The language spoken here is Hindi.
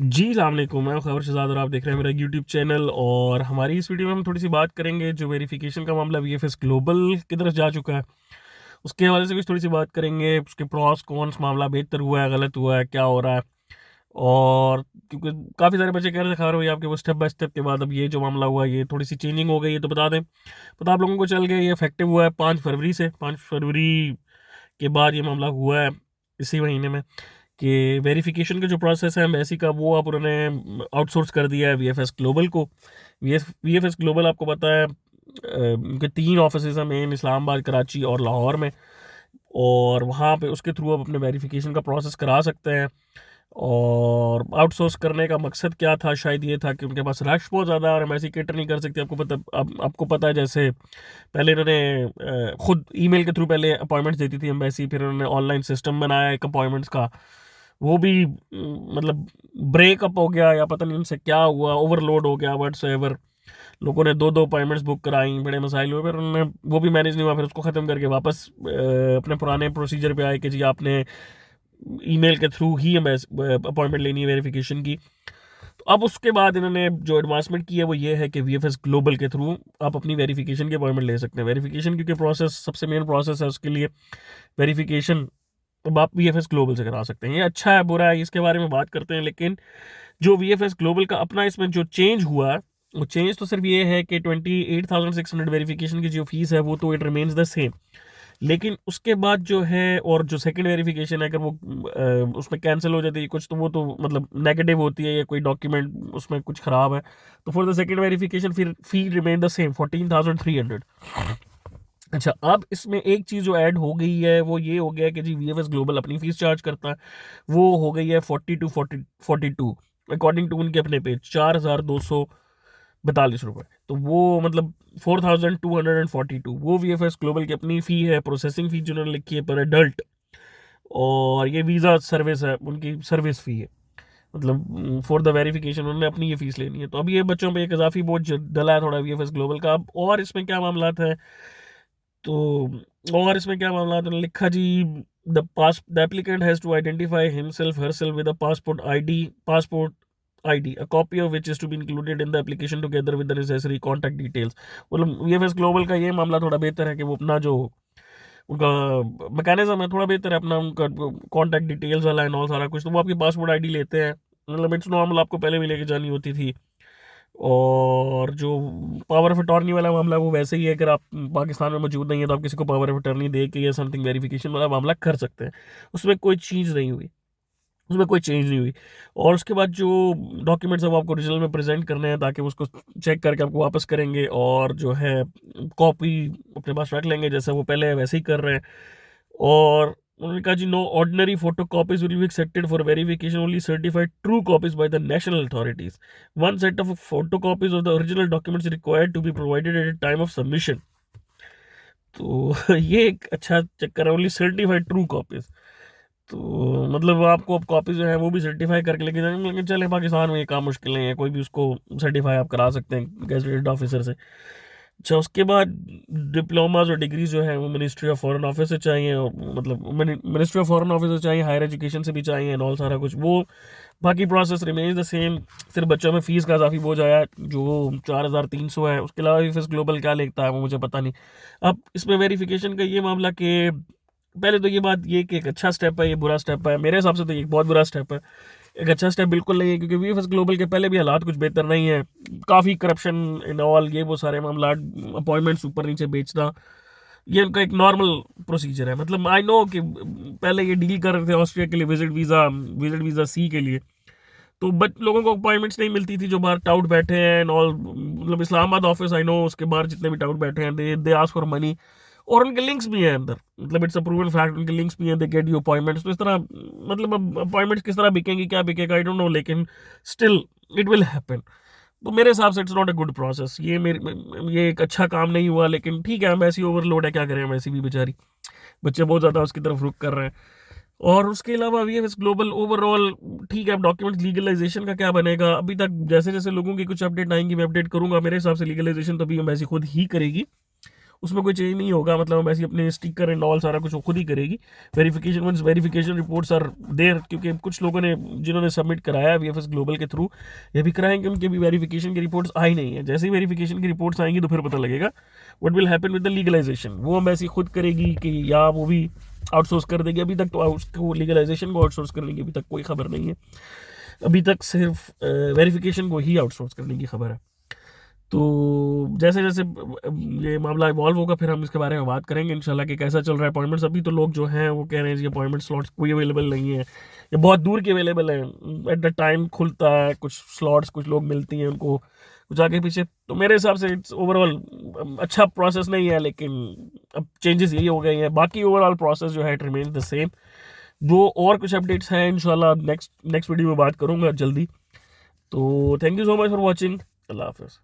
जी, अस्सलाम वालेकुम। मैं खबर शहज़ाद और आप देख रहे हैं मेरा यूट्यूब चैनल। और हमारी इस वीडियो में हम थोड़ी-सी बात करेंगे जो वेरिफ़िकेशन का मामला वीएफएस ग्लोबल की तरफ जा चुका है, उसके हवाले से कुछ थोड़ी-सी बात करेंगे। उसके प्रॉस कॉन्स, मामला बेहतर हुआ है, गलत हुआ है, क्या हो रहा है। और क्योंकि काफ़ी सारे बच्चे कह रहे थे खबर हुई आपके वो स्टेप बाय स्टेप के बाद अब ये जो मामला हुआ है ये थोड़ी-सी चेंजिंग हो गई है, तो बता दें। पता आप लोगों को चल गया ये इफेक्टिव हुआ है 5 फरवरी से। 5 फरवरी के बाद ये मामला हुआ है इसी महीने में कि वेरिफिकेशन का जो प्रोसेस है एम्बेसी का वो अब उन्होंने आउटसोर्स कर दिया है वीएफएस ग्लोबल को। वीएफएस ग्लोबल आपको पता है उनके 3 ऑफिसेज हैं मेन, इस्लामाबाद, कराची और लाहौर में। और वहाँ पे उसके थ्रू आप अपने वेरिफिकेशन का प्रोसेस करा सकते हैं। और आउटसोर्स करने का मकसद क्या था, शायद ये था कि उनके पास रश बहुत ज़्यादा है और एम्बेसी केटर नहीं कर सकती। आपको पता है जैसे पहले इन्होंने खुद ईमेल के थ्रू पहले अपॉइंटमेंट्स देती थी एम्बेसी, फिर उन्होंने ऑनलाइन सिस्टम बनाया एक अपॉइंटमेंट्स का। वो भी मतलब ब्रेकअप हो गया या पता नहीं उनसे क्या हुआ, ओवरलोड हो गया व्हाट्सएवर। लोगों ने 2-2 अपॉइंटमेंट्स बुक कराई, बड़े मसाइल हुए, फिर उन्होंने वो भी मैनेज नहीं हुआ, फिर उसको ख़त्म करके वापस अपने पुराने प्रोसीजर पे आए कि जी आपने ईमेल के थ्रू ही अपॉइंटमेंट लेनी है वेरिफिकेशन की। तो अब उसके बाद इन्होंने जो एडवांसमेंट की है वो ये है कि वीएफएस ग्लोबल के थ्रू आप अपनी वेरिफिकेशन की अपॉइंटमेंट ले सकते हैं। वेरिफिकेशन क्योंकि प्रोसेस सबसे मेन प्रोसेस है, उसके लिए वेरिफिकेशन अब आप वीएफएस ग्लोबल से करा सकते हैं। ये अच्छा है बुरा है इसके बारे में बात करते हैं, लेकिन जो वीएफएस ग्लोबल का अपना इसमें जो चेंज हुआ है वो चेंज तो सिर्फ ये है कि 28,600 वेरिफिकेशन की जो फीस है वो तो इट रिमेन्स द सेम। लेकिन उसके बाद जो है और जो सेकंड वेरिफिकेशन है अगर वो उसमें कैंसिल हो जाती है कुछ, तो वो तो मतलब नेगेटिव होती है या कोई डॉक्यूमेंट उसमें कुछ ख़राब है, तो फॉर द सेकंड वेरिफिकेशन फिर फी रिमेन द सेम 14,300। अच्छा, अब इसमें एक चीज़ जो ऐड हो गई है वो ये हो गया है कि जी वीएफएस ग्लोबल अपनी फीस चार्ज करता है। वो हो गई है 42 अकॉर्डिंग टू उनके अपने पेज 4,242 रुपये। तो वो मतलब 4,242 वो वीएफएस ग्लोबल की अपनी फ़ी है, प्रोसेसिंग फ़ी जिन्होंने लिखी है पर एडल्ट। और ये वीज़ा सर्विस है, उनकी सर्विस फ़ी है, मतलब फॉर द वेरिफिकेशन उन्होंने अपनी ये फीस लेनी है। तो अब ये बच्चों पे एक इजाफी बोझ डला है थोड़ा वीएफएस ग्लोबल का। अब और इसमें क्या मामला है, तो और इसमें क्या मामला है, तो लिखा जी the applicant has to identify himself herself with a passport ID a copy of which is to be included in the application together with the necessary contact details. मतलब वीएफएस ग्लोबल का ये मामला थोड़ा बेहतर है कि वो अपना जो उनका मैकेनिज्म है थोड़ा बेहतर है, अपना उनका कॉन्टैक्ट डिटेल्स वाला है और सारा कुछ, तो वो आपकी पासपोर्ट आईडी लेते हैं। मतलब इट्स नॉर्मल, आपको पहले भी लेके जानी होती थी। और जो पावर ऑफ अटॉर्नी वाला मामला है वो वैसे ही है, अगर आप पाकिस्तान में मौजूद नहीं है तो आप किसी को पावर ऑफ अटॉर्नी दे के या समथिंग वेरिफिकेशन वाला मामला कर सकते हैं। उसमें कोई चीज़ नहीं हुई, उसमें कोई चेंज नहीं हुई। और उसके बाद जो डॉक्यूमेंट्स अब आपको ओरिजिनल में प्रेजेंट करने हैं ताकि उसको चेक करके आपको वापस करेंगे, और जो है कॉपी अपने पास रख लेंगे जैसे वो पहले वैसे ही कर रहे हैं। और उन्होंने कहा जी no ordinary photocopies will be accepted for verification, only certified true copies by the national authorities. One set of photocopies of the original documents required to be provided at time of submission. तो ये एक अच्छा चक्कर है, ओनली सर्टिफाइड ट्रू कॉपीज। तो मतलब आपको अब कॉपी जो है वो भी सर्टिफाई करके लेके जाएंगे, लेकिन चले पाकिस्तान में ये काम मुश्किल नहीं है, कोई भी उसको सर्टिफाई आप करा सकते हैं गेजेटेड ऑफिसर से। अच्छा, उसके बाद डिप्लोमाज और डिग्री जो है वो मिनिस्ट्री ऑफ फॉरेन ऑफिस से चाहिए, और मतलब मिनिस्ट्री ऑफ फॉरेन ऑफिस से चाहिए, हायर एजुकेशन से भी चाहिए एंड ऑल सारा कुछ। वो बाकी प्रोसेस रिमेन्स द सेम, सिर्फ बच्चों में फीस का काफ़ी बोझ आया जो 4,300 है। उसके अलावा फीस ग्लोबल क्या लेता है वो मुझे पता नहीं। अब इसमें वेरिफिकेशन का ये मामला कि पहले तो ये बात ये कि एक अच्छा स्टेप है, ये बुरा स्टेप है, मेरे हिसाब से तो ये एक बहुत बुरा स्टेप है। एक अच्छा स्टेप बिल्कुल नहीं है, क्योंकि वीएफएस ग्लोबल के पहले भी हालात कुछ बेहतर नहीं है, काफ़ी करप्शन इन ऑल, ये वो सारे मामला, अपॉइंटमेंट्स ऊपर नीचे बेचना, ये उनका एक नॉर्मल प्रोसीजर है। मतलब आई नो कि पहले ये डील कर रहे थे ऑस्ट्रिया के लिए विजिट वीज़ा सी के लिए, तो बट लोगों को अपॉइंटमेंट्स नहीं मिलती थी जो बाहर टाउट बैठे हैं एंड ऑल। मतलब इस्लामाबाद ऑफिस आई नो, उसके बाहर जितने भी टाउट बैठे हैं दे आस्क फॉर मनी, और उनके लिंक्स भी हैं अंदर, मतलब इट्स अ प्रूवन फैक्ट, उनके लिंक्स भी हैं, दे गेट यू अपॉइंटमेंट्स। तो इस तरह मतलब अब अपॉइंटमेंट्स किस तरह बिकेंगी, क्या बिकेगा, आई डोंट नो, लेकिन स्टिल इट विल हैपन। तो मेरे हिसाब से it's not a good process, ये एक अच्छा काम नहीं हुआ। लेकिन ठीक है, हम ऐसी ओवरलोड है, क्या करें, हम ऐसी भी बेचारी बच्चे बहुत ज़्यादा उसकी तरफ रुख कर रहे हैं। और उसके अलावा वीएफएस ग्लोबल ओवरऑल ठीक है। अब डॉक्यूमेंट लीगलाइजेशन का क्या बनेगा, अभी तक जैसे जैसे लोगों की कुछ अपडेट आएंगी मैं अपडेट करूंगा। मेरे हिसाब से लीगलाइजेशन तो अभी एम्बेसी खुद ही करेगी, उसमें कोई चेंज नहीं होगा, मतलब वैसे अपने स्टिकर एंड ऑल सारा कुछ वो खुद ही करेगी। Verification means verification reports are there, क्योंकि कुछ लोगों ने जिन्होंने सबमिट कराया वीएफएस ग्लोबल के थ्रू, ये भी कराएंगे, उनके भी वेरिफिकेशन की रिपोर्ट्स आई नहीं है। जैसे ही वेरिफिकेशन की रिपोर्ट्स आएंगी तो फिर पता लगेगा what will happen with the legalisation. वो हम ऐसी खुद करेगी कि या वो भी आउटसोर्स कर देगी। अभी तक तो लीगलाइजेशन को आउटसोर्स करने की अभी तक कोई खबर नहीं है, अभी तक सिर्फ वेरिफिकेशन को ही आउटसोर्स करने की खबर है। तो जैसे जैसे ये मामला इवॉल्व होगा फिर हम इसके बारे में बात करेंगे इंशाल्लाह कि कैसा चल रहा है अपॉइंटमेंट्स। अभी तो लोग जो हैं वो कह रहे हैं जी अपॉइंटमेंट स्लॉट्स कोई अवेलेबल नहीं है, ये बहुत दूर की अवेलेबल है, एट द टाइम खुलता है कुछ स्लॉट्स, कुछ लोग मिलती हैं उनको कुछ आगे पीछे। तो मेरे हिसाब से इट्स ओवरऑल अच्छा प्रोसेस नहीं है, लेकिन अब चेंजेस यही हो गए हैं। बाकी ओवरऑल प्रोसेस जो है इट रिमेन्स द सेम। जो और कुछ अपडेट्स हैं इंशाल्लाह नेक्स्ट वीडियो में बात करूंगा जल्दी। तो thank you so much for watching. अल्लाह हाफिज़।